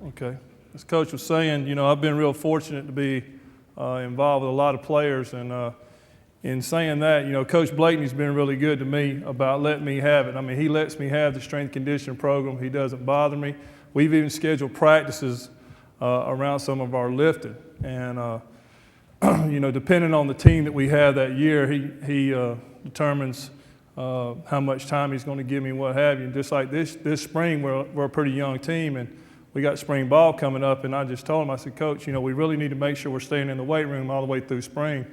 Okay. As Coach was saying, you know, I've been real fortunate to be involved with a lot of players, and in saying that, you know, Coach Blakeney's been really good to me about letting me have it. I mean, he lets me have the strength conditioning program. He doesn't bother me. We've even scheduled practices around some of our lifting, and you know, depending on the team that we have that year, he determines how much time he's going to give me and what have you. And just like this spring, we're a pretty young team, and we got spring ball coming up, and I just told him, I said, Coach, you know, we really need to make sure we're staying in the weight room all the way through spring.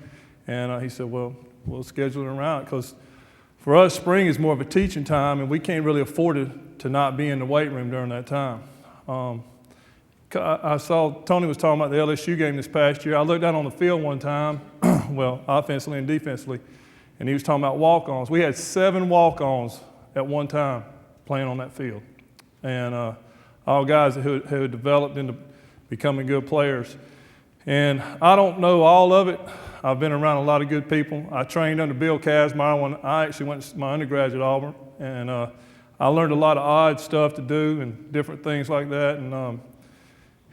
And he said, well, we'll schedule it around, because for us, spring is more of a teaching time, and we can't really afford to not be in the weight room during that time. I saw Tony was talking about the LSU game this past year. I looked out on the field one time, well, offensively and defensively, and he was talking about walk-ons. We had 7 walk-ons at one time playing on that field, and all guys who had developed into becoming good players. And I don't know all of it. I've been around a lot of good people. I trained under Bill Kazmaier when I actually went to my undergraduate at Auburn, and I learned a lot of odd stuff to do and different things like that. And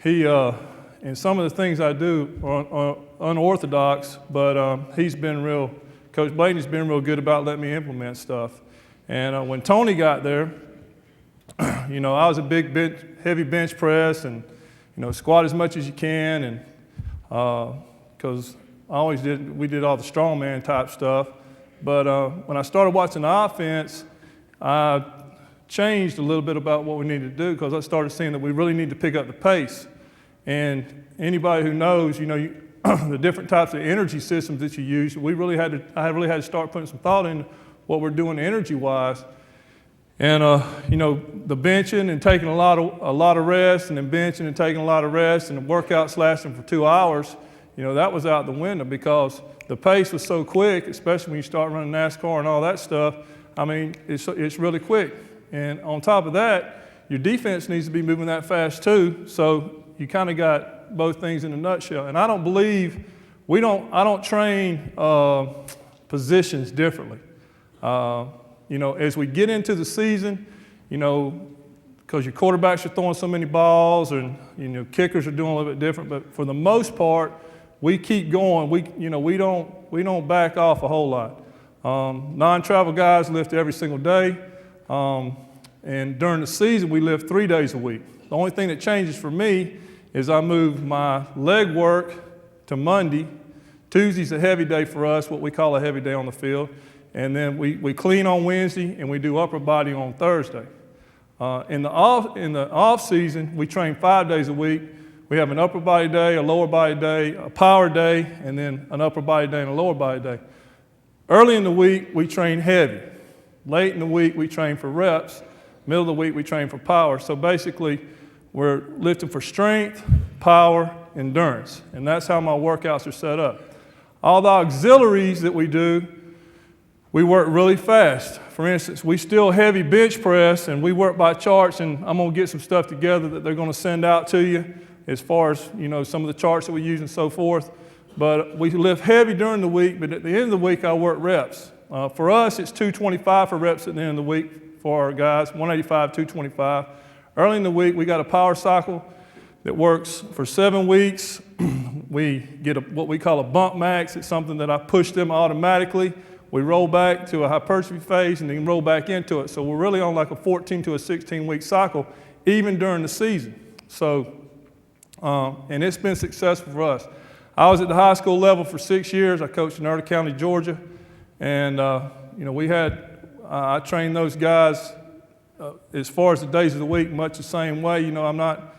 and some of the things I do are unorthodox, but Coach Blakeney's been real good about letting me implement stuff. And when Tony got there, you know, I was a heavy bench press, and, you know, squat as much as you can, and because we did all the strongman type stuff. But when I started watching the offense, I changed a little bit about what we needed to do, because I started seeing that we really need to pick up the pace. And anybody who knows, you know, the different types of energy systems that you use, I really had to start putting some thought into what we're doing energy-wise. And you know, the benching and taking a lot of rest, and then benching and taking a lot of rest, and the workouts lasting for 2 hours, you know, that was out the window, because the pace was so quick, especially when you start running NASCAR and all that stuff. I mean, it's really quick. And on top of that, your defense needs to be moving that fast too. So you kind of got both things in a nutshell. And I don't believe I don't train positions differently. You know, as we get into the season, you know, because your quarterbacks are throwing so many balls, and, you know, kickers are doing a little bit different. But for the most part, we keep going. We don't back off a whole lot. Non-travel guys lift every single day, and during the season we lift 3 days a week. The only thing that changes for me is I move my leg work to Monday. Tuesday's a heavy day for us, what we call a heavy day on the field. And then we clean on Wednesday, and we do upper body on Thursday. In the off season, we train 5 days a week. We have an upper body day, a lower body day, a power day, and then an upper body day and a lower body day. Early in the week, we train heavy. Late in the week, we train for reps. Middle of the week, we train for power. So basically, we're lifting for strength, power, endurance. And that's how my workouts are set up. All the auxiliaries that we do, we work really fast. For instance, we still heavy bench press, and we work by charts, and I'm going to get some stuff together that they're going to send out to you as far as, you know, some of the charts that we use and so forth. But we lift heavy during the week, but at the end of the week, I work reps. For us, it's 225 for reps at the end of the week for our guys, 185, 225. Early in the week, we got a power cycle that works for 7 weeks. We get what we call a bump max. It's something that I push them automatically. We roll back to a hypertrophy phase and then roll back into it. So we're really on like a 14 to a 16-week cycle, even during the season. So, and it's been successful for us. I was at the high school level for 6 years. I coached in Erta County, Georgia. And, you know, I trained those guys as far as the days of the week, much the same way. You know, I'm not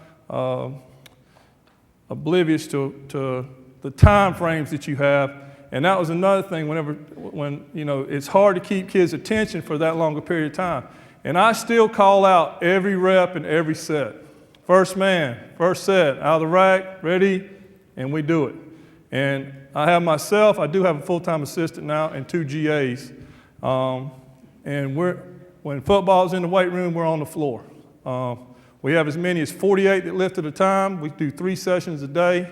oblivious to the time frames that you have. And that was another thing when, you know, it's hard to keep kids' attention for that longer period of time. And I still call out every rep and every set. First man, first set, out of the rack, ready, and we do it. And I do have a full-time assistant now and 2 GAs. And when football's in the weight room, we're on the floor. We have as many as 48 that lift at a time. We do 3 sessions a day.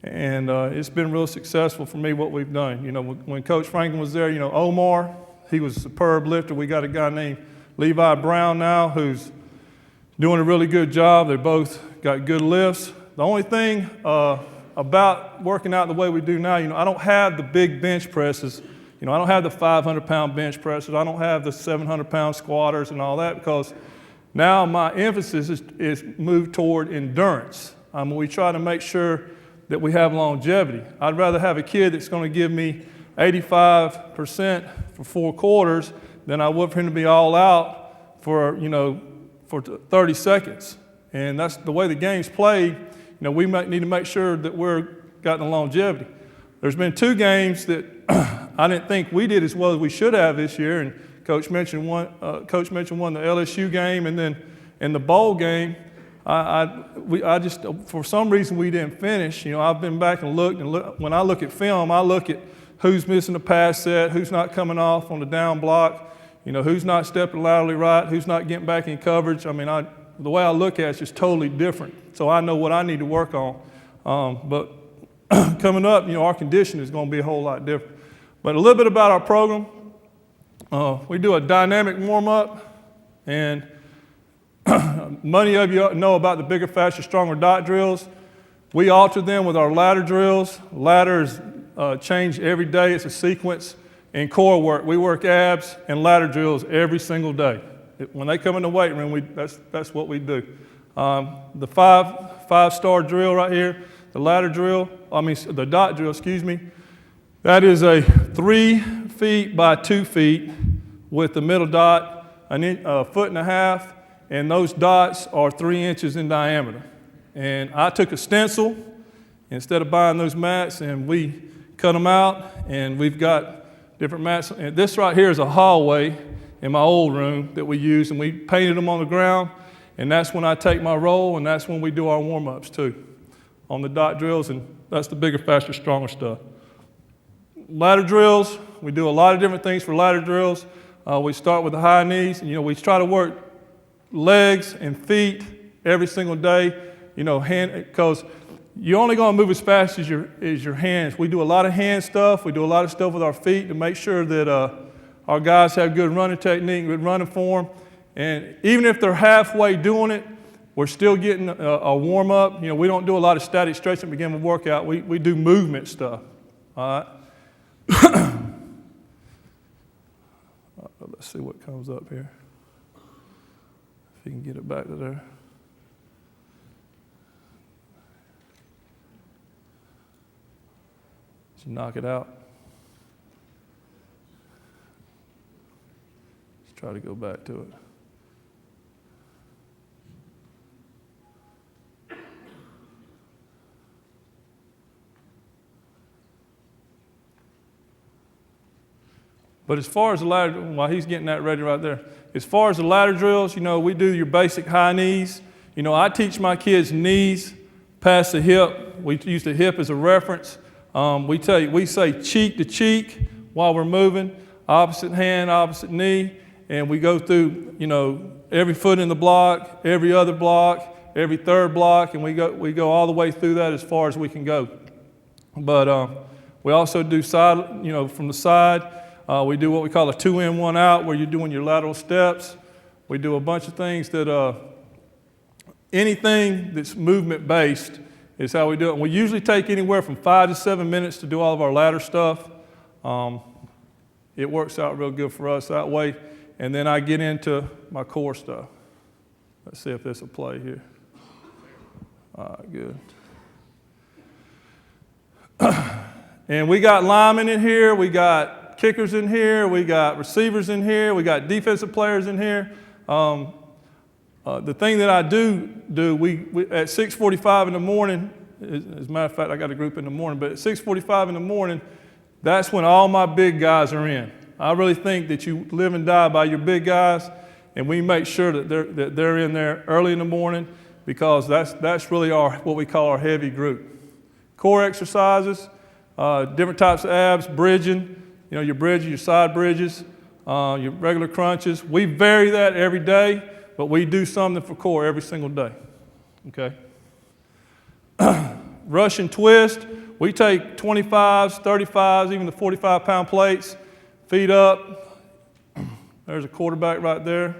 And it's been real successful for me, what we've done. You know, when Coach Franklin was there, you know, Omar, he was a superb lifter. We got a guy named Levi Brown now who's doing a really good job. They're both got good lifts. The only thing about working out the way we do now, I don't have the big bench presses. I don't have the 500-pound bench presses. I don't have the 700-pound squatters and all that, because now my emphasis is moved toward endurance. We try to make sure that we have longevity. I'd rather have a kid that's going to give me 85% for 4 quarters than I would for him to be all out for 30 seconds. And that's the way the game's played. We might need to make sure that we're got the longevity. There's been 2 games that I didn't think we did as well as we should have this year, and Coach mentioned one. Coach mentioned one, the LSU game, and then in the bowl game, I just for some reason we didn't finish. I've been back and looked, when I look at film, I look at who's missing the pass set, who's not coming off on the down block, who's not stepping laterally right, who's not getting back in coverage. The way I look at it's just totally different. So I know what I need to work on. But coming up, our condition is going to be a whole lot different. But a little bit about our program. We do a dynamic warm-up, and many of you know about the bigger, faster, stronger dot drills. We alter them with our ladder drills. Ladders change every day. It's a sequence. In core work, we work abs and ladder drills every single day. When they come in the weight room, that's what we do. The five-star drill right here, the ladder drill, the dot drill, that is a 3 feet by 2 feet with the middle dot a foot and a half, and those dots are 3 inches in diameter. And I took a stencil instead of buying those mats, and we cut them out, and we've got different mats. And this right here is a hallway in my old room that we use, and we painted them on the ground, and that's when I take my roll, and that's when we do our warm-ups too on the dot drills, and that's the bigger, faster, stronger stuff. Ladder drills, we do a lot of different things for ladder drills. We start with the high knees, and we try to work legs and feet every single day, because you're only going to move as fast as your hands. We do a lot of hand stuff. We do a lot of stuff with our feet to make sure that our guys have good running technique, good running form. And even if they're halfway doing it, we're still getting a warm-up. We don't do a lot of static stretching to begin with workout. We do movement stuff. All right. Let's see what comes up here. If you can get it back to there. Did you knock it out? Let's try to go back to it. But as far as the ladder, while he's getting that ready right there, as far as the ladder drills, we do your basic high knees. I teach my kids knees past the hip. We use the hip as a reference. We say cheek to cheek while we're moving, opposite hand, opposite knee, and we go through, every foot in the block, every other block, every third block, and we go all the way through that as far as we can go. But we also do side, from the side. We do what we call a 2 in, 1 out, where you're doing your lateral steps. We do a bunch of things that, anything that's movement-based is how we do it. And we usually take anywhere from 5 to 7 minutes to do all of our ladder stuff. It works out real good for us that way. And then I get into my core stuff. Let's see if this will play here. All right, good. And we got linemen in here. We got kickers in here. We got receivers in here. We got defensive players in here. The thing that I do we at 6:45 in the morning, as a matter of fact, I got a group in the morning, but at 6:45 in the morning, that's when all my big guys are in. I really think that you live and die by your big guys, and we make sure that they're in there early in the morning, because that's really what we call our heavy group. Core exercises, different types of abs, bridging, your bridges, your side bridges, your regular crunches. We vary that every day, but we do something for core every single day, okay? Rush and twist, we take 25s, 35s, even the 45-pound plates, feet up. There's a quarterback right there.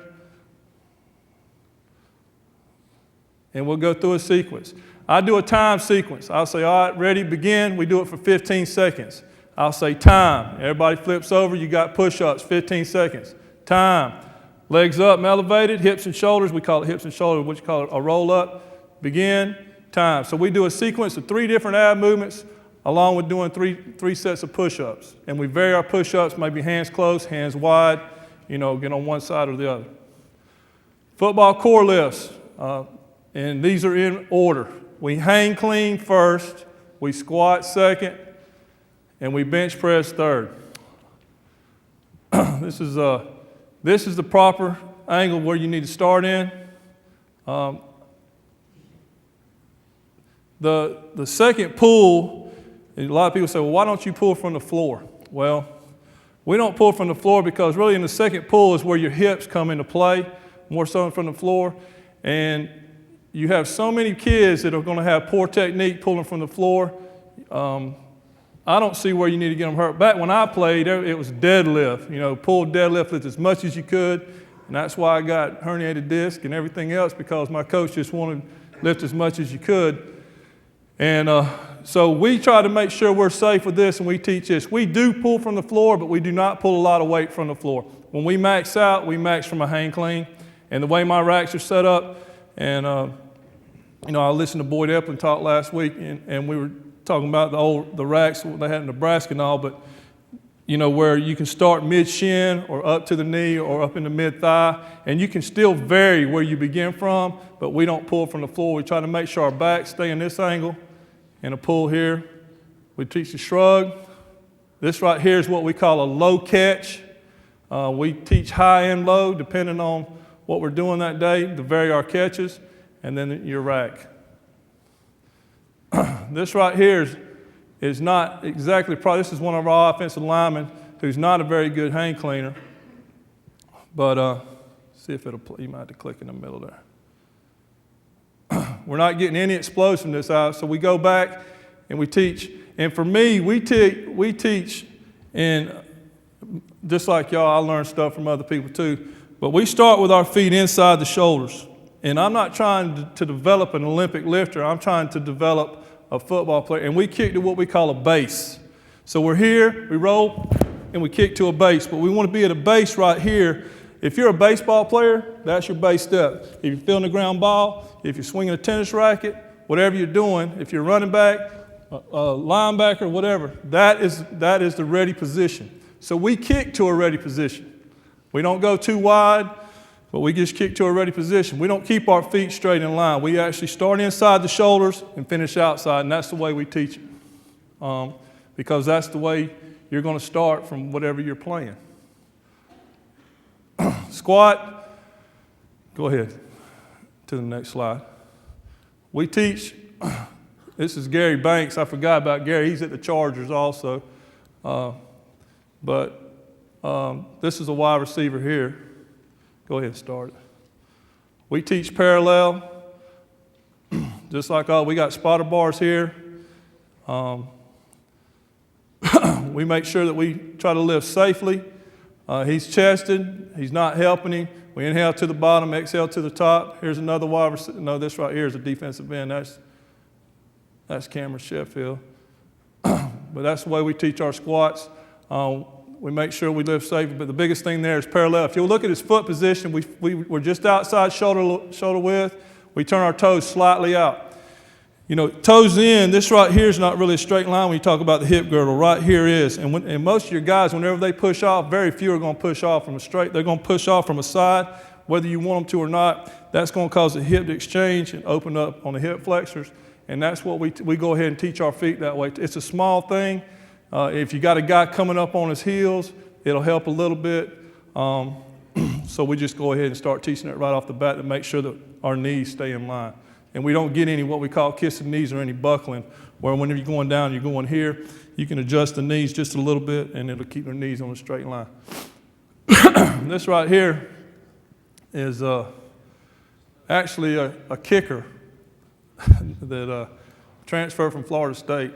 and we'll go through a sequence. I do a time sequence. I'll say, all right, ready, begin. We do it for 15 seconds. I'll say time. Everybody flips over. You got push-ups, 15 seconds. Time. Legs up and elevated, hips and shoulders. We call it hips and shoulders, what you call it a roll-up. Begin, time. So we do a sequence of 3 different ab movements along with doing three sets of push-ups. And we vary our push-ups, maybe hands close, hands wide, get on one side or the other. Football core lifts, and these are in order. We hang clean first, we squat second, and we bench press third. This is the proper angle where you need to start in. The second pull, a lot of people say, well, why don't you pull from the floor? Well, we don't pull from the floor because really in the second pull is where your hips come into play, more so from the floor. And you have so many kids that are going to have poor technique pulling from the floor. I don't see where you need to get them hurt. Back when I played, it was deadlift. Pull deadlift, lift as much as you could. And that's why I got herniated disc and everything else, because my coach just wanted to lift as much as you could. And so we try to make sure we're safe with this, and we teach this. We do pull from the floor, but we do not pull a lot of weight from the floor. When we max out, we max from a hang clean. And the way my racks are set up, and I listened to Boyd Epplin talk last week, and we were talking about the racks they had in Nebraska and all, but where you can start mid-shin or up to the knee or up in the mid-thigh, and you can still vary where you begin from, but we don't pull from the floor. We try to make sure our backs stay in this angle and a pull here. We teach the shrug. This right here is what we call a low catch. We teach high and low depending on what we're doing that day to vary our catches, and then your rack. This right here is not exactly this is one of our offensive linemen who's not a very good hang cleaner. But see if it'll play. You might have to click in the middle there. We're not getting any explosiveness out, so we go back and we teach. And for me, we teach, and just like y'all, I learn stuff from other people too. But we start with our feet inside the shoulders. And I'm not trying to develop an Olympic lifter. I'm trying to develop a football player. And we kick to what we call a base. So we're here, we roll, and we kick to a base. But we want to be at a base right here. If you're a baseball player, that's your base step. If you're fielding a ground ball, if you're swinging a tennis racket, whatever you're doing, if you're running back, a linebacker, whatever, that is the ready position. So we kick to a ready position. We don't go too wide, but we just kick to a ready position. We don't keep our feet straight in line. We actually start inside the shoulders and finish outside, and that's the way we teach it, because that's the way you're going to start from whatever you're playing. Squat. Go ahead to the next slide. We teach, this is Gary Banks. I forgot about Gary. He's at the Chargers also. But this is a wide receiver here. Go ahead and start it. We teach parallel, just like we got spotter bars here. We make sure that we try to lift safely. He's chested. He's not helping him. We inhale to the bottom, exhale to the top. Here's another wide receiver. No, this right here is a defensive end. That's Cameron Sheffield. But that's the way we teach our squats. We make sure we lift safely, but the biggest thing there is parallel. If you look at his foot position, we're just outside shoulder width. We turn our toes slightly out. Toes in, this right here is not really a straight line when you talk about the hip girdle. Right here is. And most of your guys, whenever they push off, very few are going to push off from a straight. They're going to push off from a side, whether you want them to or not. That's going to cause the hip to exchange and open up on the hip flexors. And that's what we go ahead and teach our feet that way. It's a small thing. If you got a guy coming up on his heels, it'll help a little bit. So we just go ahead and start teaching it right off the bat to make sure that our knees stay in line. And we don't get any what we call kissing knees or any buckling, where whenever you're going down, you're going here, you can adjust the knees just a little bit, and it'll keep the knees on a straight line. This right here is actually a kicker that transferred from Florida State.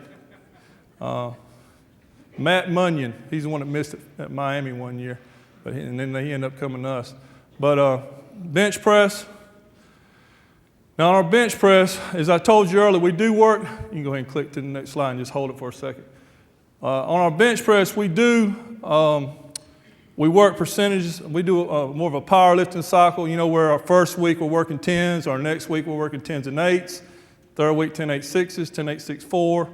Matt Munyon, he's the one that missed it at Miami one year, and then he ended up coming to us. But bench press, Now on our bench press, as I told you earlier, we do work. You can go ahead and click to the next slide and just hold it for a second. On our bench press, we work percentages. We do more of a powerlifting cycle, where our first week we're working 10s, our next week we're working 10s and 8s, third week 10, 8, 6s, 10, 8, 6, 4,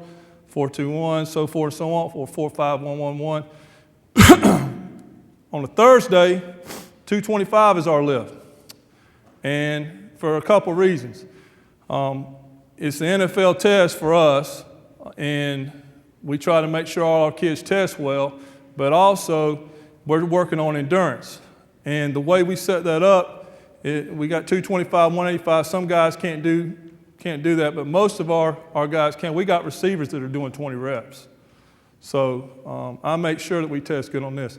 4, 2, 1, so forth and so on, 4, 4, 5, 1, 1, 1. On a Thursday, 225 is our lift. And for a couple reasons. It's the NFL test for us, and we try to make sure all our kids test well, but also we're working on endurance. And the way we set that up, we got 225, 185. Some guys can't do that, but most of our guys can. We got receivers that are doing 20 reps. So I make sure that we test good on this.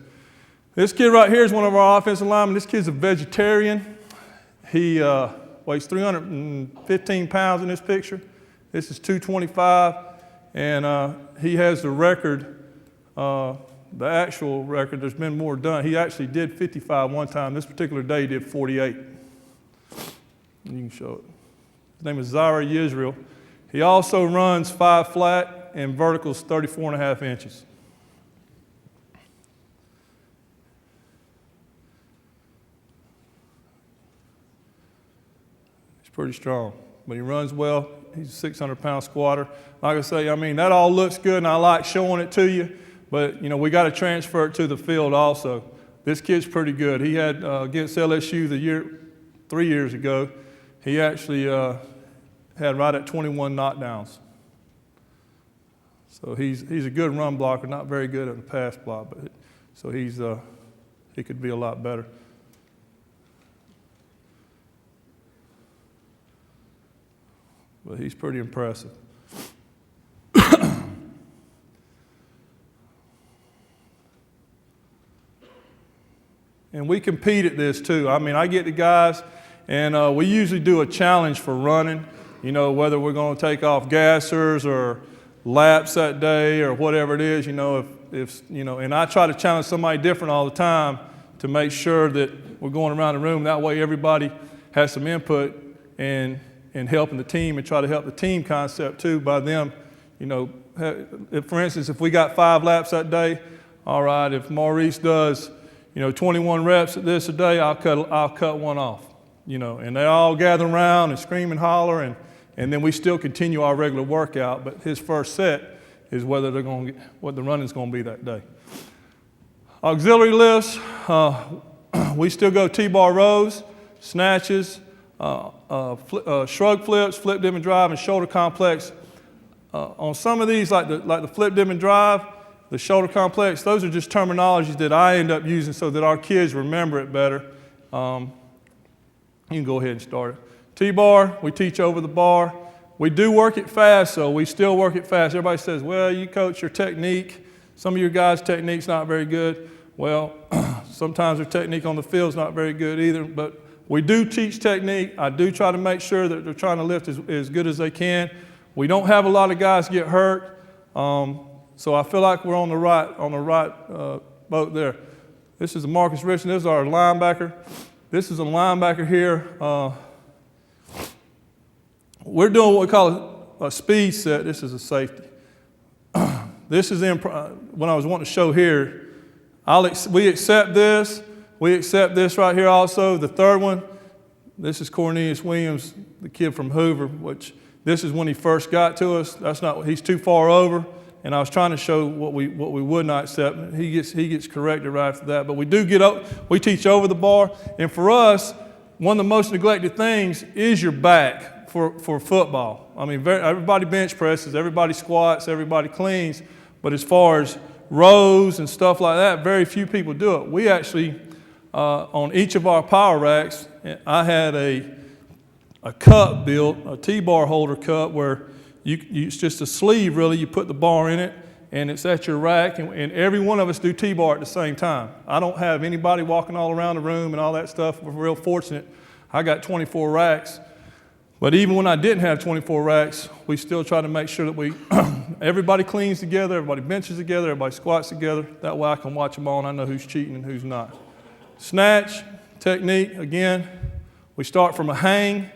This kid right here is one of our offensive linemen. This kid's a vegetarian. He weighs 315 pounds in this picture. This is 225, and he has the record, the actual record. There's been more done. He actually did 55 one time. This particular day he did 48. And you can show it. His name is Zaire Yisrael. He also runs 5 flat and verticals 34.5 inches. Pretty strong, but he runs well. He's a 600-pound squatter. Like I say, that all looks good, and I like showing it to you, but, we got to transfer it to the field also. This kid's pretty good. He had, against LSU 3 years ago, he actually had right at 21 knockdowns. So he's a good run blocker, not very good at the pass block, but so he could be a lot better. But he's pretty impressive. And we compete at this too. I get the guys, and we usually do a challenge for running, whether we're going to take off gassers or laps that day or whatever it is, and I try to challenge somebody different all the time to make sure that we're going around the room. That way everybody has some input and helping the team, and try to help the team concept too by them, for instance, if we got 5 laps that day, all right, if Maurice does, 21 reps at this a day, I'll cut one off, and they all gather around and scream and holler, and then we still continue our regular workout, but his first set is what the running's going to be that day. Auxiliary lifts, we still go T-bar rows, snatches, shrug flips, flip, dip, and drive, and shoulder complex. On some of these, like the flip, dip, and drive, the shoulder complex, those are just terminologies that I end up using so that our kids remember it better. You can go ahead and start it. T-bar, we teach over the bar. We do work it fast, so we still work it fast. Everybody says, well, you coach your technique. Some of your guys' technique's not very good. Well, sometimes their technique on the field's not very good either, but we do teach technique. I do try to make sure that they're trying to lift as good as they can. We don't have a lot of guys get hurt, so I feel like we're on the right boat there. This is Marcus Richardson. This is our linebacker. This is a linebacker here. We're doing what we call a speed set. This is a safety. This is when I was wanting to show here. We accept this. We accept this right here also. The third one, this is Cornelius Williams, the kid from Hoover, which this is when he first got to us. He's too far over, and I was trying to show what we would not accept. He gets corrected right after that. But we we teach over the bar, and for us, one of the most neglected things is your back for football. Everybody bench presses, everybody squats, everybody cleans, but as far as rows and stuff like that, very few people do it. We actually, on each of our power racks, I had a cup built, a T-bar holder cup, where it's just a sleeve really. You put the bar in it, and it's at your rack, and every one of us do T-bar at the same time. I don't have anybody walking all around the room and all that stuff. We're real fortunate. I got 24 racks. But even when I didn't have 24 racks, we still try to make sure that everybody cleans together, everybody benches together, everybody squats together. That way I can watch them all and I know who's cheating and who's not. Snatch technique, again, we start from a hang.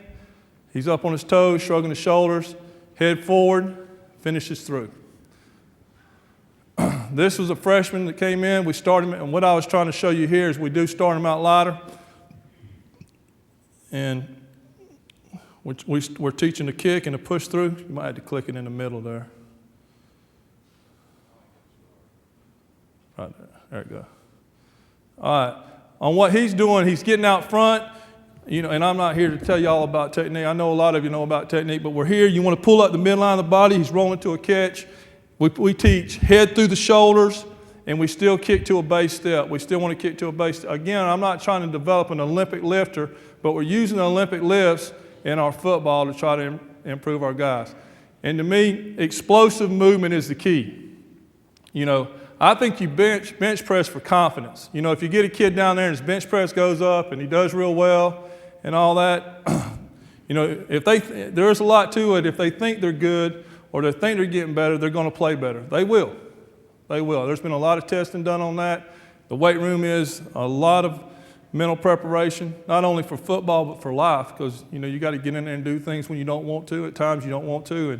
He's up on his toes, shrugging his shoulders, head forward, finishes through. This was a freshman that came in. We started him, and what I was trying to show you here is we do start him out lighter. And we're teaching a kick and a push through. You might have to click it in the middle there. Right there. There it goes. All right. On what he's doing, he's getting out front. And I'm not here to tell you all about technique. I know a lot of you know about technique, but we're here. You want to pull up the midline of the body. He's rolling to a catch. We teach head through the shoulders, and we still kick to a base step. We still want to kick to a base step. Again, I'm not trying to develop an Olympic lifter, but we're using the Olympic lifts in our football to try to improve our guys. And to me, explosive movement is the key. I think you bench press for confidence. If you get a kid down there and his bench press goes up and he does real well and all that, there's a lot to it. If they think they're good or they think they're getting better, they're going to play better. They will. They will. There's been a lot of testing done on that. The weight room is a lot of mental preparation, not only for football but for life, because you got to get in there and do things when you don't want to. At times you don't want to,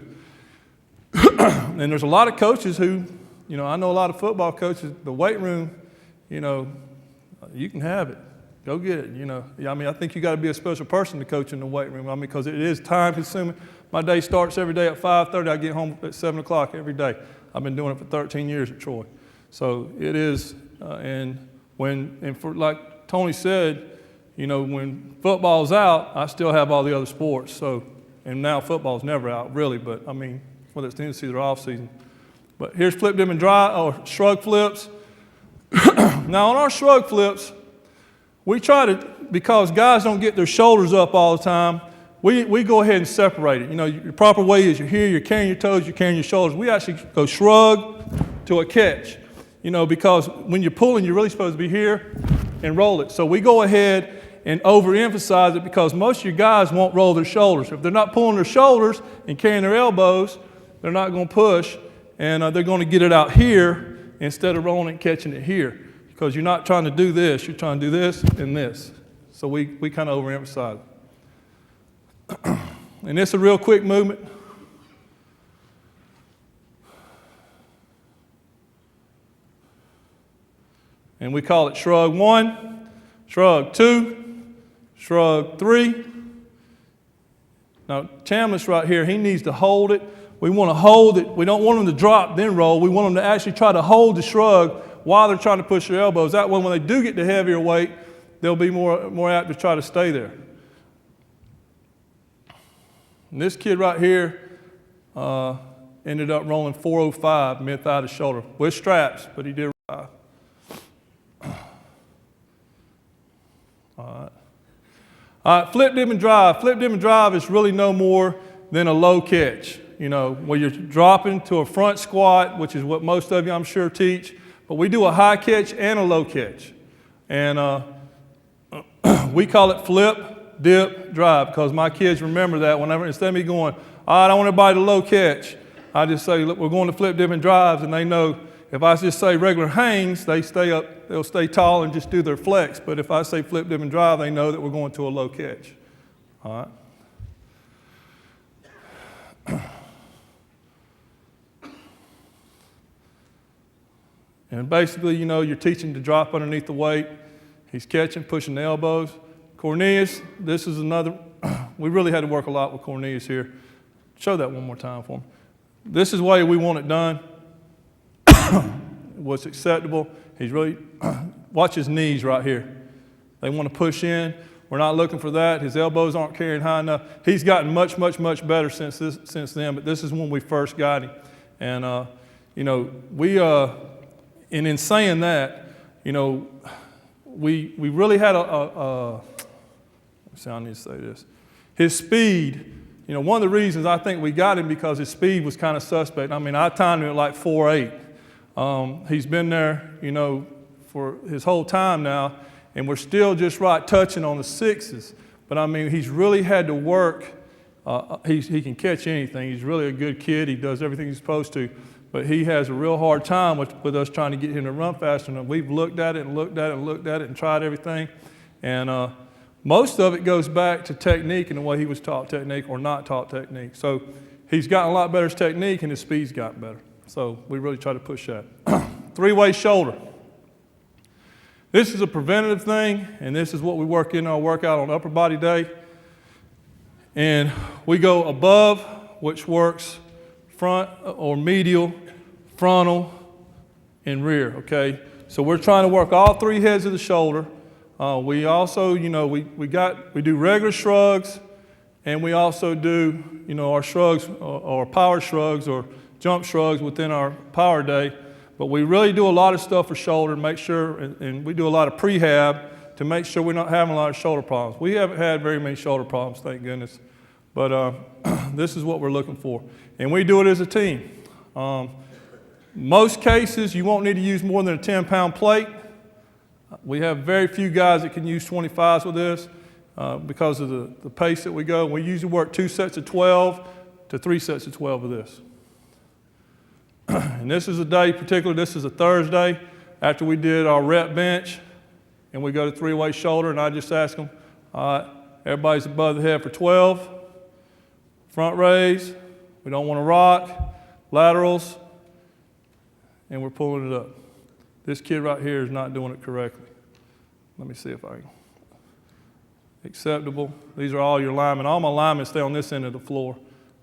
and there's a lot of coaches who. I know a lot of football coaches, the weight room, you can have it. Go get it, I think you got to be a special person to coach in the weight room. Because it is time consuming. My day starts every day at 5:30. I get home at 7 o'clock every day. I've been doing it for 13 years at Troy. So it is, like Tony said, when football's out, I still have all the other sports. So, and now football's never out, really, but whether it's the end of the season or off season. But here's flip, dip, and drive, or shrug flips. Now, on our shrug flips, we try to, because guys don't get their shoulders up all the time, we go ahead and separate it. Your proper way is you're here, you're carrying your toes, you're carrying your shoulders. We actually go shrug to a catch, because when you're pulling, you're really supposed to be here and roll it. So we go ahead and overemphasize it because most of your guys won't roll their shoulders. If they're not pulling their shoulders and carrying their elbows, they're not going to push. And they're going to get it out here instead of rolling and catching it here. Because you're not trying to do this. You're trying to do this and this. So we kind of overemphasize it. And it's a real quick movement. And we call it shrug 1, shrug 2, shrug 3. Now, Chambliss right here, he needs to hold it. We want to hold it. We don't want them to drop, then roll. We want them to actually try to hold the shrug while they're trying to push their elbows. That way, when they do get the heavier weight, they'll be more apt to try to stay there. And this kid right here ended up rolling 405 mid-thigh to shoulder with straps, but he did 5. All right, flip, dip, and drive. Flip, dip, and drive is really no more than a low catch. Where you're dropping to a front squat, which is what most of you, I'm sure, teach. But we do a high catch and a low catch. And we call it flip, dip, drive, because my kids remember that whenever, instead of me going, I don't want everybody to low catch, I just say, look, we're going to flip, dip, and drives, and they know if I just say regular hangs, they'll stay tall and just do their flex. But if I say flip, dip, and drive, they know that we're going to a low catch. All right? And basically, you're teaching to drop underneath the weight. He's catching, pushing the elbows. Cornelius, this is another, we really had to work a lot with Cornelius here. Show that one more time for me. This is the way we want it done. What's acceptable. He's really, watch his knees right here. They want to push in. We're not looking for that. His elbows aren't carrying high enough. He's gotten much, much, much better since then, but this is when we first got him. And, and in saying that, we really had I need to say this. His speed, one of the reasons I think we got him because his speed was kind of suspect. I timed him at like 4.8. He's been there, for his whole time now, and we're still just right touching on the 6s. But he's really had to work. He can catch anything. He's really a good kid. He does everything he's supposed to. But he has a real hard time with us trying to get him to run faster. And we've looked at it and looked at it and looked at it and tried everything. And Most of it goes back to technique and the way he was taught technique or not taught technique. So he's gotten a lot better at technique and his speed's gotten better. So we really try to push that. Three-way shoulder. This is a preventative thing, and this is what we work in our workout on upper body day. And we go above, which works front or medial, frontal, and rear, okay? So we're trying to work all three heads of the shoulder. We also, we do regular shrugs, and we also do, our shrugs or power shrugs or jump shrugs within our power day. But we really do a lot of stuff for shoulder, make sure, and we do a lot of prehab to make sure we're not having a lot of shoulder problems. We haven't had very many shoulder problems, thank goodness. But this is what we're looking for. And we do it as a team. Most cases, you won't need to use more than a 10-pound plate. We have very few guys that can use 25s with this because of the pace that we go. We usually work 2 sets of 12 to 3 sets of 12 of this. And this is a day, particularly this is a Thursday, after we did our rep bench, and we go to three-way shoulder, and I just ask them, all right, everybody's above the head for 12, front raise, we don't want to rock, laterals, and we're pulling it up. This kid right here is not doing it correctly. Let me see if I can. Acceptable. These are all your linemen. All my linemen stay on this end of the floor.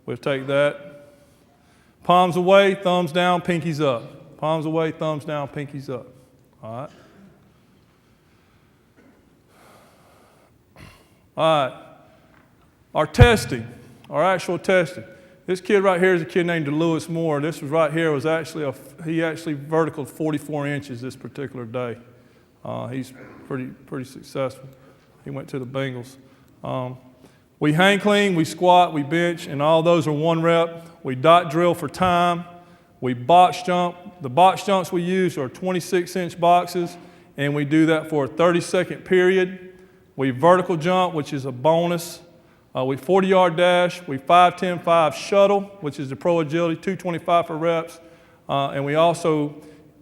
We'll take that. Palms away, thumbs down, pinkies up. Palms away, thumbs down, pinkies up. All right. All right. Our testing, our actual testing. This kid right here is a kid named DeLewis Moore. This was right here was actually he actually verticaled 44 inches this particular day. He's pretty successful. He went to the Bengals. We hang clean, we squat, we bench, and all those are 1 rep. We dot drill for time. We box jump. The box jumps we use are 26-inch boxes, and we do that for a 30-second period. We vertical jump, which is a bonus. We 40-yard dash. We 5-10-5 shuttle, which is the pro agility, 225 for reps. And we also,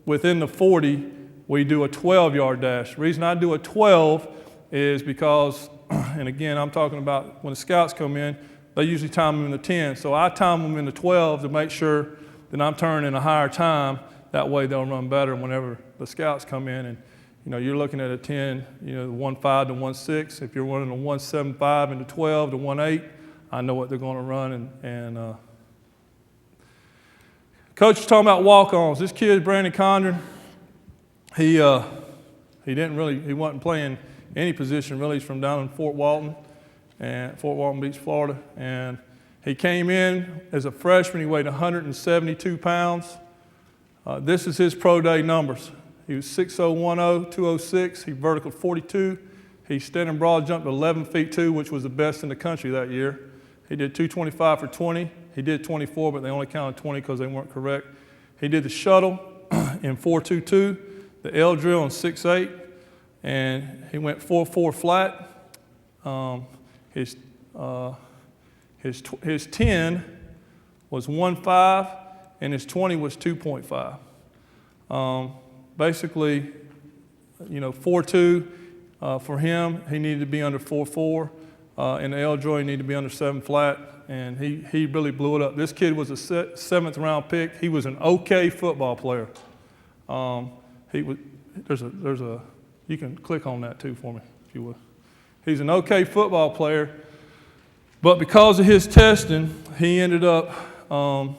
within the 40, we do a 12-yard dash. The reason I do a 12 is because, and again, I'm talking about when the scouts come in, they usually time them in the 10. So I time them in the 12 to make sure that I'm turning a higher time. That way they'll run better whenever the scouts come in. And you're looking at a 10, 1.5 to 1.6. If you're running a 1.75 into 12 to 1.8, I know what they're going to run. And Coach was talking about walk-ons. This kid, Brandon Condren, he wasn't playing any position really. He's from down in Fort Walton Beach, Florida. And he came in as a freshman. He weighed 172 pounds. This is his pro day numbers. He was 6'0", 206. He vertical 42. He stand and broad jumped 11 feet 2, which was the best in the country that year. He did 225 for 20. He did 24, but they only counted 20 because they weren't correct. He did the shuttle in 4.22, the L drill in 6.8, and he went 4.4 flat. His 10 was 1.5, and his 20 was 2.5. Basically, 4.2 for him, he needed to be under 4.4. In the L drill, he needed to be under 7 flat, and he really blew it up. This kid was a 7th round pick. He was an okay football player. You can click on that too for me, if you would. He's an okay football player, but because of his testing, he ended up going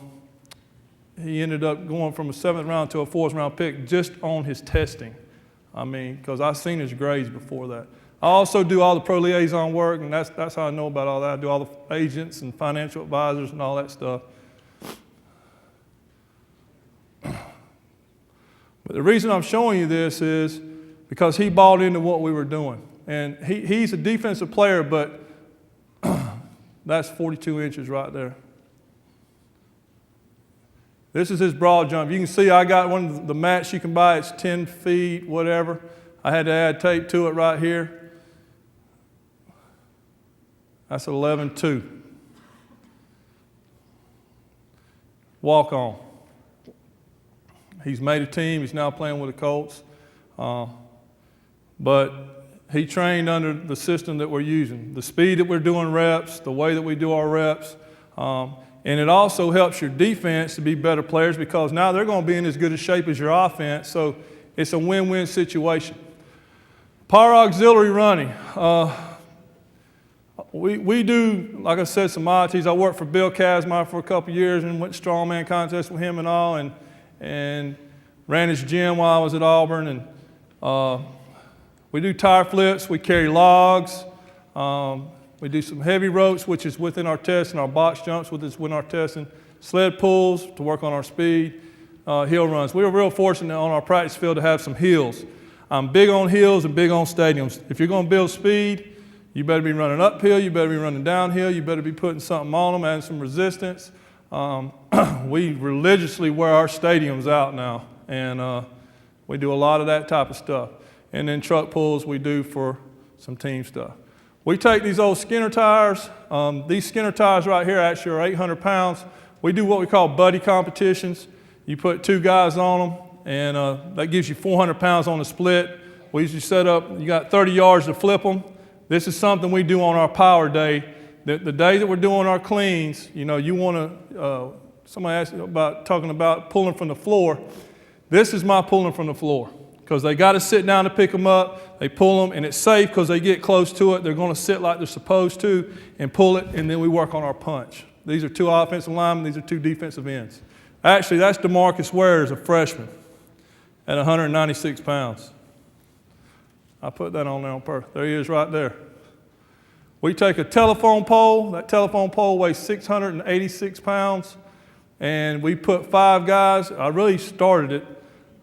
from a 7th round to a 4th round pick just on his testing. Because I've seen his grades before that. I also do all the pro liaison work, and that's how I know about all that. I do all the agents and financial advisors and all that stuff. But the reason I'm showing you this is because he bought into what we were doing. And he's a defensive player, but that's 42 inches right there. This is his broad jump. You can see I got one of the mats you can buy. It's 10 feet, whatever. I had to add tape to it right here. That's 11.2. Walk on. He's made a team. He's now playing with the Colts. But he trained under the system that we're using, the speed that we're doing reps, the way that we do our reps. And it also helps your defense to be better players because now they're going to be in as good a shape as your offense. So it's a win-win situation. Power auxiliary running. We do, like I said, some oddities. I worked for Bill Kazmaier for a couple years and went strongman contest with him and all, and ran his gym while I was at Auburn. And we do tire flips. We carry logs. We do some heavy ropes, which is within our test, and our box jumps, which is within our testing. Sled pulls to work on our speed. Hill runs. We were real fortunate on our practice field to have some hills. I'm big on hills and big on stadiums. If you're going to build speed, you better be running uphill, you better be running downhill, you better be putting something on them, adding some resistance. We religiously wear our stadiums out now, and we do a lot of that type of stuff. And then truck pulls we do for some team stuff. We take these old Skinner tires. These Skinner tires right here actually are 800 pounds. We do what we call buddy competitions. You put 2 guys on them, and that gives you 400 pounds on the split. We usually set up, you got 30 yards to flip them. This is something we do on our power day. The day that we're doing our cleans, you know, you want to, somebody asked about talking about pulling from the floor. This is my pulling from the floor because they got to sit down to pick them up. They pull them, and it's safe because they get close to it. They're going to sit like they're supposed to and pull it, and then we work on our punch. These are 2 offensive linemen. These are 2 defensive ends. Actually, that's DeMarcus Ware as a freshman at 196 pounds. I put that on there on purpose. There he is right there. We take a telephone pole. That telephone pole weighs 686 pounds, and we put 5 guys. I really started it.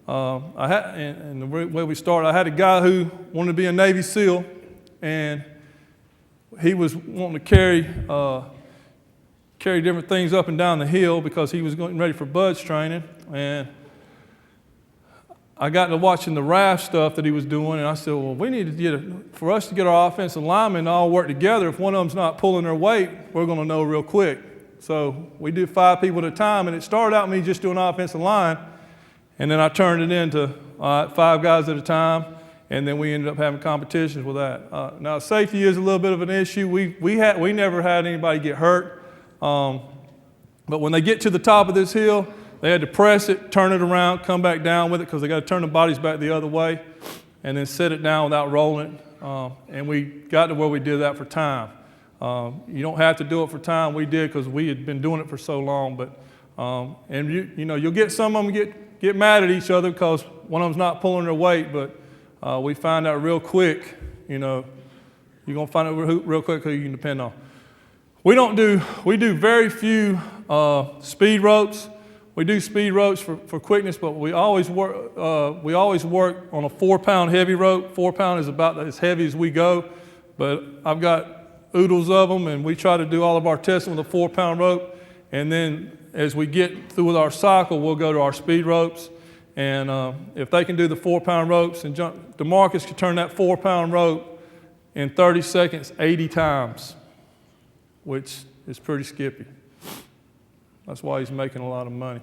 And the way we started, I had a guy who wanted to be a Navy SEAL, and he was wanting to carry different things up and down the hill because he was getting ready for BUD/S training. And I got to watching the raft stuff that he was doing, and I said, well, we need to for us to get our offensive linemen to all work together, if one of them's not pulling their weight, we're going to know real quick. So we do 5 people at a time, and it started out me just doing offensive line, and then I turned it into 5 guys at a time, and then we ended up having competitions with that. Now, safety is a little bit of an issue. We never had anybody get hurt, but when they get to the top of this hill, they had to press it, turn it around, come back down with it because they got to turn the bodies back the other way and then set it down without rolling it. And we got to where we did that for time. You don't have to do it for time. We did because we had been doing it for so long. But and you know, you'll get some of them get mad at each other because one of them's not pulling their weight. But we find out real quick, you know, you're going to find out real quick who you can depend on. We do very few speed ropes. We do speed ropes for quickness, but we always work on a 4-pound heavy rope. 4 pound is about as heavy as we go, but I've got oodles of them, and we try to do all of our testing with a 4-pound rope. And then as we get through with our cycle, we'll go to our speed ropes. And if they can do the 4-pound ropes and jump, DeMarcus can turn that 4-pound rope in 30 seconds 80 times, which is pretty skippy. That's why he's making a lot of money.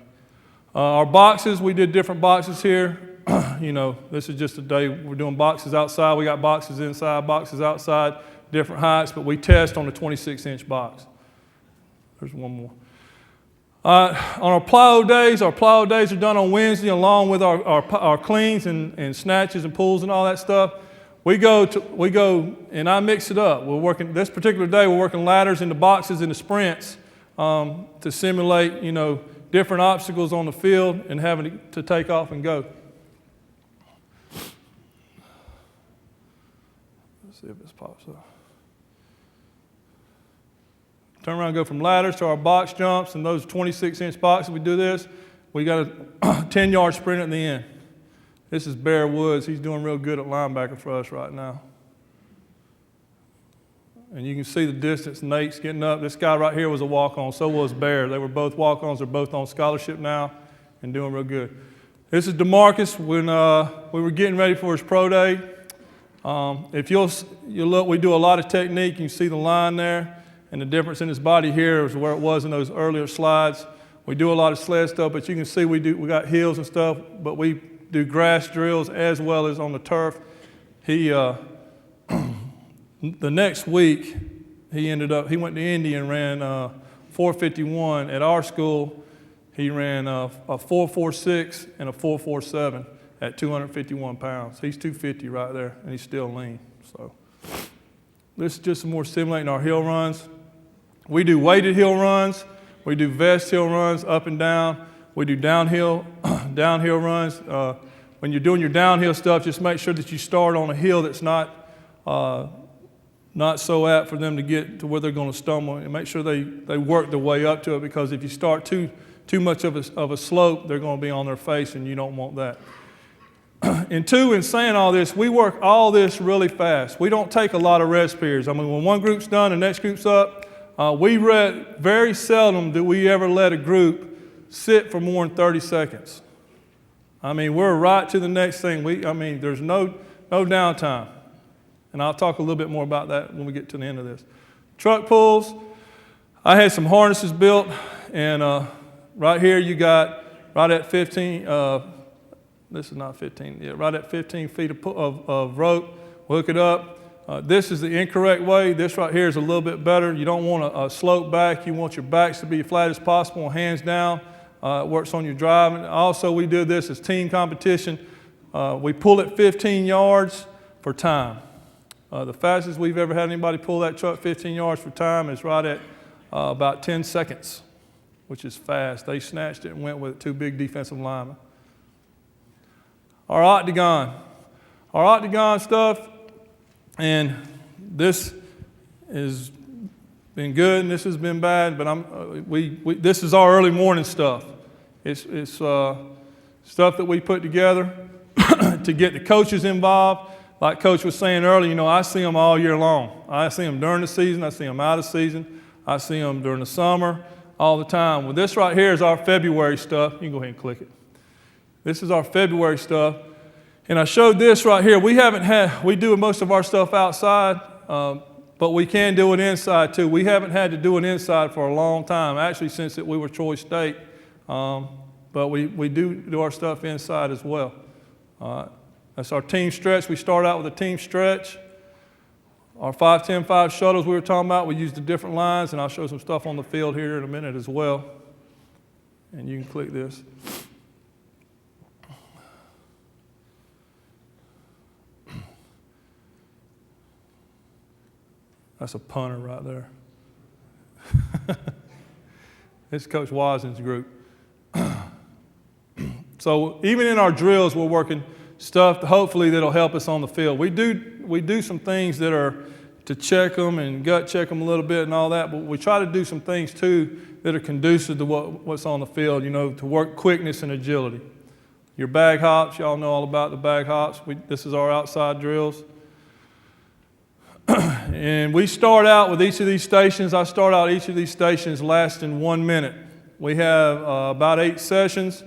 Our boxes, we did different boxes here. You know, this is just a day we're doing boxes outside. We got boxes inside, boxes outside, different heights, but we test on a 26-inch box. There's one more. On our plyo days are done on Wednesday along with our cleans and snatches and pulls and all that stuff. We go and I mix it up. We're working, this particular day, we're working ladders into boxes into sprints. To simulate, you know, different obstacles on the field and having to take off and go. Let's see if this pops up. Turn around and go from ladders to our box jumps, and those 26-inch boxes, we do this. We got a 10-yard sprint at the end. This is Bear Woods. He's doing real good at linebacker for us right now. And you can see the distance Nate's getting up. This guy right here was a walk-on, so was Bear. They were both walk-ons. They're both on scholarship now and doing real good. This is DeMarcus when we were getting ready for his pro day. If you'll look, we do a lot of technique. You can see the line there, and the difference in his body here is where it was in those earlier slides. We do a lot of sled stuff, but you can see we got hills and stuff, but we do grass drills as well as on the turf. The next week, he went to Indy and ran 451. At our school, he ran a 446 and a 447 at 251 pounds. He's 250 right there, and he's still lean. So this is just some more stimulating our hill runs. We do weighted hill runs. We do vest hill runs up and down. We do downhill runs. When you're doing your downhill stuff, just make sure that you start on a hill that's not so apt for them to get to where they're going to stumble, and make sure they work their way up to it, because if you start too much of a slope, they're going to be on their face, and you don't want that. And two, in saying all this, we work all this really fast. We don't take a lot of rest periods. I mean, when one group's done, the next group's up. Very seldom do we ever let a group sit for more than 30 seconds. I mean, we're right to the next thing. There's no downtime. And I'll talk a little bit more about that when we get to the end of this. Truck pulls, I had some harnesses built, and right here you got right at 15, this is not 15, yeah, right at 15 feet of rope, hook it up. This is the incorrect way. This right here is a little bit better. You don't want a slope back. You want your backs to be as flat as possible, hands down. It works on your driving. Also, we do this as team competition. We pull it 15 yards for time. The fastest we've ever had anybody pull that truck 15 yards for time is right at about 10 seconds, which is fast. They snatched it and went with it, two big defensive linemen. Our octagon stuff, and this has been good and this has been bad, but this is our early morning stuff. It's stuff that we put together to get the coaches involved. Like Coach was saying earlier, I see them all year long. I see them during the season. I see them out of season. I see them during the summer, all the time. Well, this right here is our February stuff. You can go ahead and click it. This is our February stuff. And I showed this right here. We do most of our stuff outside, but we can do it inside too. We haven't had to do it inside for a long time, actually since we were Troy State. But we do our stuff inside as well. That's our team stretch. We start out with a team stretch. Our 5-10-5 shuttles we were talking about, we used the different lines, and I'll show some stuff on the field here in a minute as well. And you can click this. That's a punter right there. It's Coach Wazen's group. So even in our drills, we're working stuff hopefully that'll help us on the field. We do some things that are to check them and gut check them a little bit and all that, but we try to do some things too that are conducive to what's on the field, to work quickness and agility. Your bag hops, y'all know all about the bag hops. This is our outside drills. And we start out with each of these stations. I start out each of these stations lasting 1 minute. We have about 8 sessions,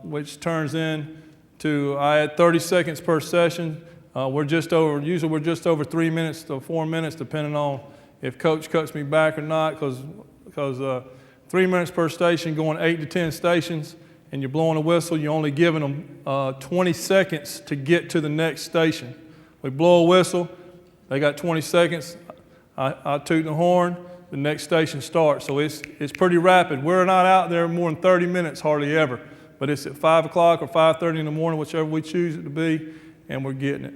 which turns into, I add 30 seconds per session. Usually we're just over 3 minutes to 4 minutes, depending on if coach cuts me back or not, because 3 minutes per station, going 8 to 10 stations, and you're blowing a whistle, you're only giving them 20 seconds to get to the next station. We blow a whistle. They got 20 seconds. I toot the horn. The next station starts. So it's pretty rapid. We're not out there more than 30 minutes, hardly ever. But it's at 5 o'clock or 5:30 in the morning, whichever we choose it to be, and we're getting it.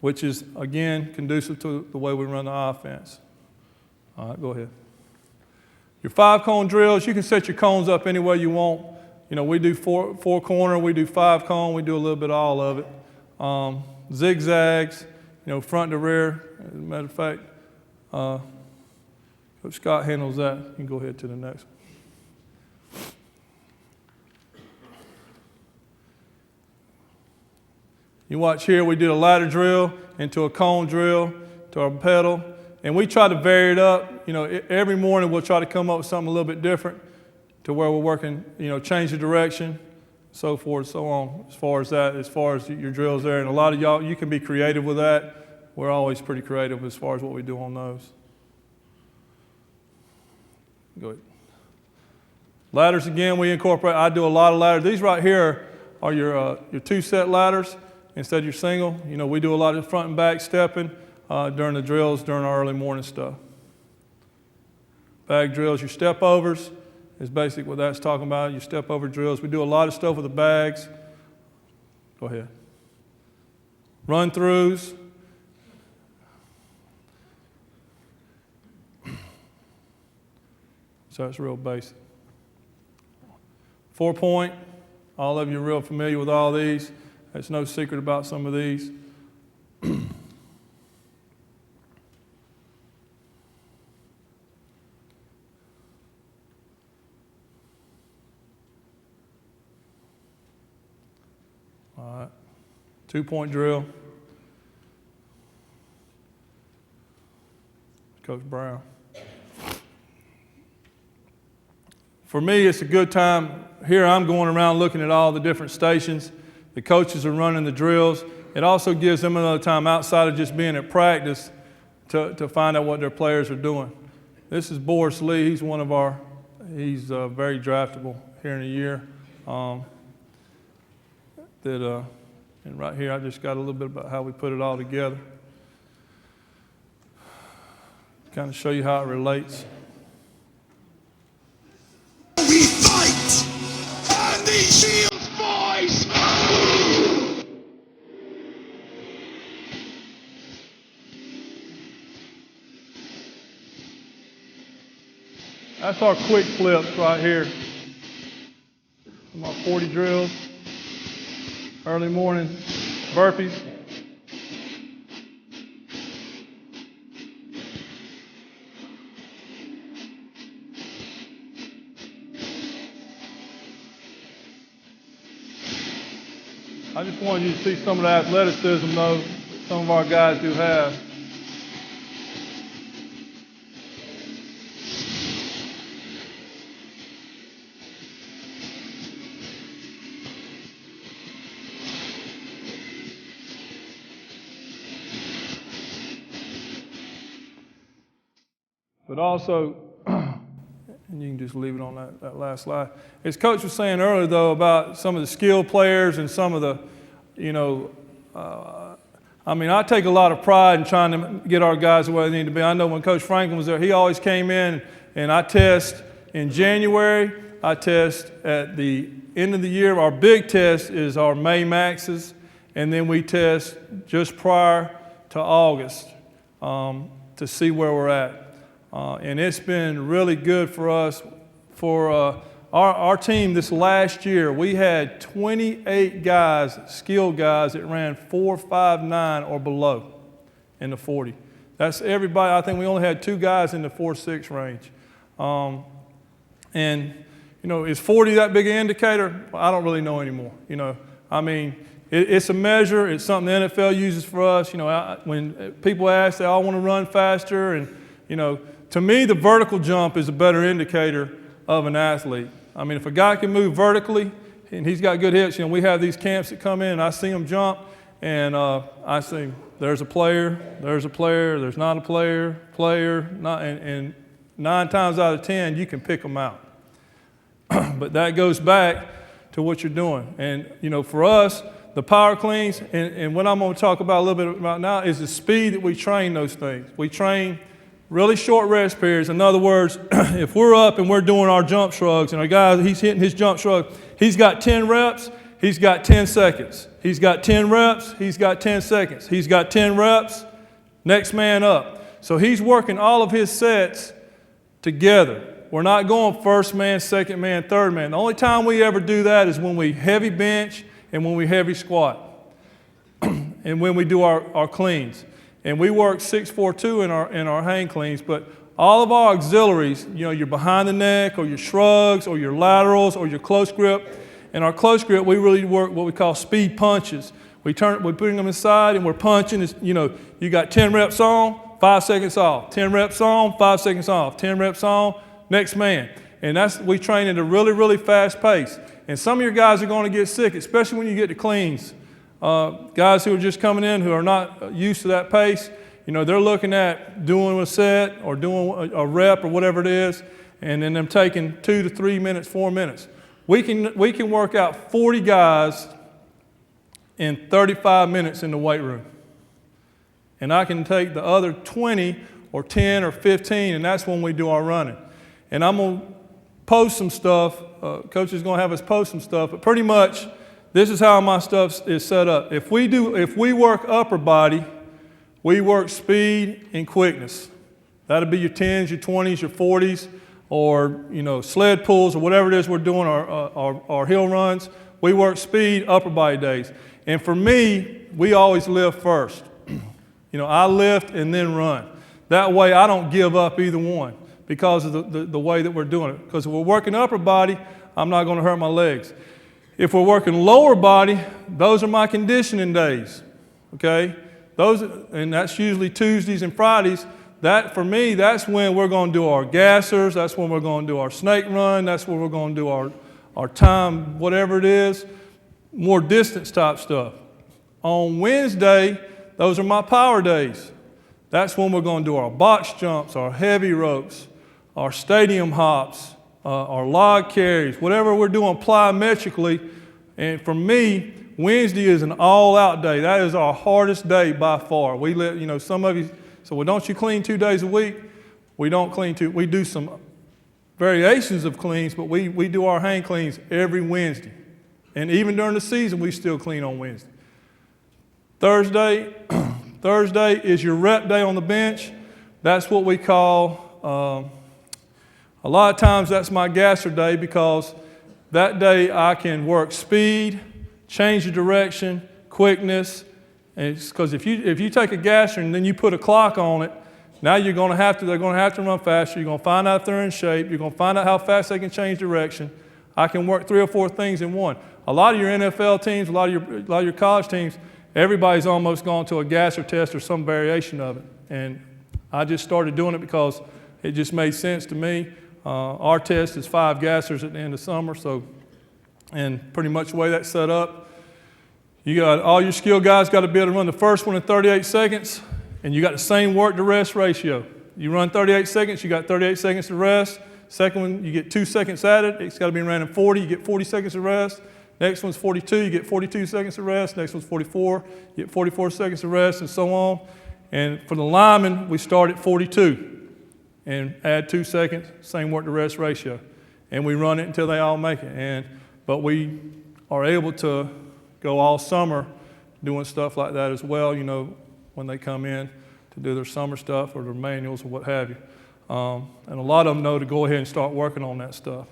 Which is, again, conducive to the way we run the offense. All right, go ahead. Your 5-cone drills, you can set your cones up any way you want. We do four corner, we do 5-cone, we do a little bit of all of it. Zigzags. Front to rear. As a matter of fact, Coach Scott handles that. You can go ahead to the next one. You watch here, we did a ladder drill into a cone drill to our pedal, and we try to vary it up. Every morning we'll try to come up with something a little bit different to where we're working, change the direction, so forth, so on, as far as your drills there. And a lot of y'all, you can be creative with that. We're always pretty creative as far as what we do on those. Go ahead. Ladders, again, we incorporate. I do a lot of ladders. These right here are your 2-set ladders. instead of your single. You know, we do a lot of front and back stepping during the drills, during our early morning stuff. Bag drills, your step overs is basically what that's talking about, your step over drills. We do a lot of stuff with the bags. Go ahead. Run throughs. So it's real basic. 4-point, all of you are real familiar with all these. There's no secret about some of these. All right, 2-point drill. Coach Brown. For me, it's a good time. Here I'm going around looking at all the different stations. The coaches are running the drills. It also gives them another time outside of just being at practice to find out what their players are doing. This is Boris Lee. He's one of our, he's very draftable here in a year. And right here, I just got a little bit about how we put it all together. Kind of show you how it relates. We fight, and the Shields boys. That's our quick flips right here. My 40 drills, early morning burpees. I just wanted you to see some of the athleticism, though, some of our guys do have. But also, and you can just leave it on that last slide. As Coach was saying earlier, though, about some of the skilled players and some of the, you know, I mean, I take a lot of pride in trying to get our guys where they need to be. I know when Coach Franklin was there, he always came in, and I test in January. I test at the end of the year. Our big test is our May maxes, and then we test just prior to August to see where we're at. And it's been really good for us. For our team this last year, we had 28 guys, skilled guys, that ran 4.59 or below in the 40. That's everybody. I think we only had 2 guys in the 4.6 range. And, you know, is 40 that big an indicator? Well, I don't really know anymore. You know, I mean, it's a measure. It's something the NFL uses for us. You know, when people ask, they all want to run faster. And, you know, to me, the vertical jump is a better indicator of an athlete. I mean, if a guy can move vertically and he's got good hips, you know, we have these camps that come in and I see them jump and I see there's a player, there's not a player, not, and 9 times out of 10, you can pick them out. But that goes back to what you're doing. And, you know, for us, the power cleans, and what I'm going to talk about a little bit about now is the speed that we train those things. We train really short rest periods. In other words, if we're up and we're doing our jump shrugs, and our guy, he's hitting his jump shrug, he's got 10 reps, he's got 10 seconds. He's got 10 reps, he's got 10 seconds. He's got 10 reps, next man up. So he's working all of his sets together. We're not going first man, second man, third man. The only time we ever do that is when we heavy bench and when we heavy squat and when we do our cleans. And we work 6-4-2 in our hang cleans, but all of our auxiliaries, you know, your behind the neck or your shrugs or your laterals or your close grip. In our close grip, we really work what we call speed punches. We're putting them inside and we're punching. You know, you got 10 reps on, 5 seconds off. 10 reps on, 5 seconds off. 10 reps on, next man. And we train at a really, really fast pace. And some of your guys are going to get sick, especially when you get to cleans. Guys who are just coming in who are not used to that pace, you know, they're looking at doing a set or doing a rep or whatever it is, and then them taking 2 to 3 minutes, 4 minutes. We can work out 40 guys in 35 minutes in the weight room. And I can take the other 20 or 10 or 15, and that's when we do our running. And I'm going to post some stuff. Coach is going to have us post some stuff, but pretty much this is how my stuff is set up. If we work upper body, we work speed and quickness. That'll be your 10s, your 20s, your 40s, or sled pulls or whatever it is we're doing, our hill runs. We work speed, upper body days. And for me, we always lift first. I lift and then run. That way I don't give up either one because of the way that we're doing it. Because if we're working upper body, I'm not going to hurt my legs. If we're working lower body, those are my conditioning days, okay? And that's usually Tuesdays and Fridays. That, for me, that's when we're going to do our gassers, that's when we're going to do our snake run, that's when we're going to do our time, whatever it is, more distance type stuff. On Wednesday, those are my power days. That's when we're going to do our box jumps, our heavy ropes, our stadium hops, our log carries, whatever we're doing plyometrically. And for me, Wednesday is an all-out day. That is our hardest day by far. Some of you say, well, don't you clean 2 days a week? We don't clean we do some variations of cleans, but we do our hang cleans every Wednesday. And even during the season, we still clean on Wednesday. Thursday is your rep day on the bench. That's what we call, a lot of times that's my gasser day because that day I can work speed, change the direction, quickness. And it's because if you take a gasser and then you put a clock on it, now they're going to have to run faster. You're going to find out if they're in shape. You're going to find out how fast they can change direction. I can work 3 or 4 things in one. A lot of your NFL teams, a lot of your college teams, everybody's almost gone to a gasser test or some variation of it. And I just started doing it because it just made sense to me. Our test is 5 gassers at the end of summer, and pretty much the way that's set up, you got all your skill guys got to be able to run the first one in 38 seconds, and you got the same work to rest ratio. You run 38 seconds, you got 38 seconds to rest. Second one, you get 2 seconds at it. It's got to be ran in 40, you get 40 seconds to rest. Next one's 42, you get 42 seconds to rest. Next one's 44, you get 44 seconds to rest, and so on. And for the linemen, we start at 42 and add 2 seconds, same work to rest ratio. And we run it until they all make it. But we are able to go all summer doing stuff like that as well, when they come in to do their summer stuff or their manuals or what have you. And a lot of them know to go ahead and start working on that stuff.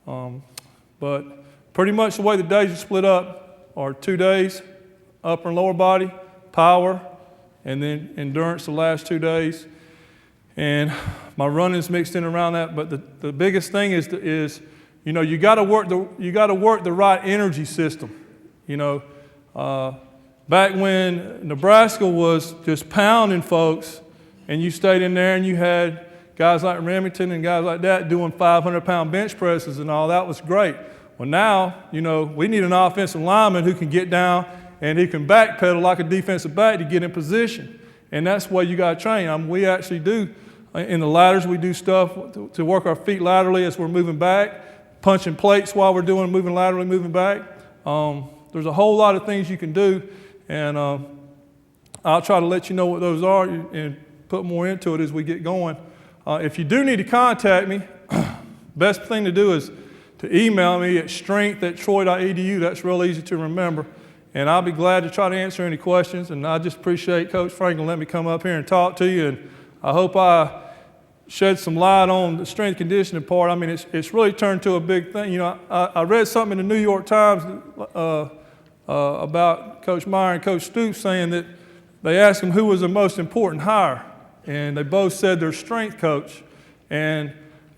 But pretty much the way the days are split up are 2 days, upper and lower body, power, and then endurance the last 2 days. And my running's mixed in around that, but the biggest thing is you got to work the right energy system. Back when Nebraska was just pounding folks, and you stayed in there and you had guys like Remington and guys like that doing 500-pound bench presses and all that was great. Well, now we need an offensive lineman who can get down and he can backpedal like a defensive back to get in position, and that's the way you got to train. We actually do. In the ladders, we do stuff to work our feet laterally as we're moving back, punching plates while we're moving laterally, moving back. There's a whole lot of things you can do, and I'll try to let you know what those are and put more into it as we get going. If you do need to contact me, best thing to do is to email me at strength@troy.edu. That's real easy to remember, and I'll be glad to try to answer any questions. And I just appreciate Coach Franklin letting me come up here and talk to you, and I hope I shed some light on the strength conditioning part. I mean, it's really turned to a big thing. I read something in the New York Times about Coach Meyer and Coach Stoops saying that they asked them who was the most important hire, and they both said their strength coach. And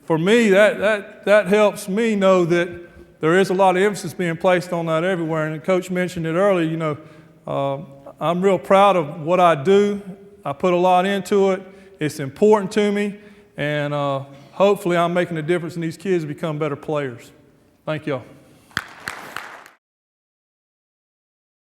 for me, that helps me know that there is a lot of emphasis being placed on that everywhere. And Coach mentioned it earlier. I'm real proud of what I do. I put a lot into it. It's important to me. And hopefully I'm making a difference in these kids to become better players. Thank y'all.